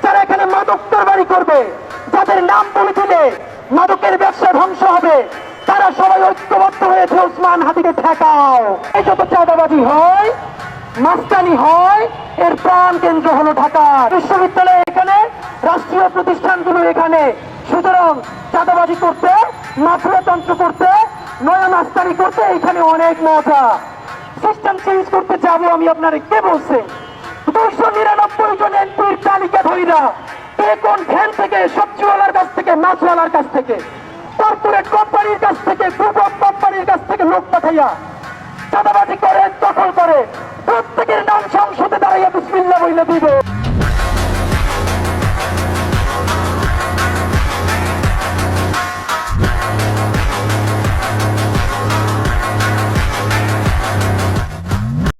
যারা এখানে মাদক তরবারি করবে, যাদের নাম বলে দিলে মাদকের ব্যবসা ধ্বংস হবে, তারা সবাই ঐক্যবদ্ধ হয়েছে ওসমান হাদিকে ঠেকাও। এই যত চাঁদাবাজি হয়, মাস্তানি হয়, এর প্রাণ কেন্দ্র হলো ঢাকা বিশ্ববিদ্যালয়, এখানে রাষ্ট্রীয় প্রতিষ্ঠানগুলো এখানে। সুতরাং চাঁদাবাজি করতে, মাফিয়াতন্ত্র করতে, নয়া মাস্তানি করতে এখানে অনেক মজা। সিস্টেম চেঞ্জ করতে যাবো আমি, আপনারা কে বলছে? 299 জন এমপির তালিকা ধরিরা কে কোন ভ্যান থেকে, সবজিওয়ালার কাছ থেকে, মাছওয়ালার কাছ থেকে, কর্পোরেট কোম্পানির কাছ থেকে, গ্রুপ অফ কোম্পানির কাছ থেকে লোক পাঠাইয়া চাঁদাবাজি করে, দখল করে, প্রত্যেকের নাম সংসদে দাঁড়াইয়া বিসমিল্লাহ বইলে দিব।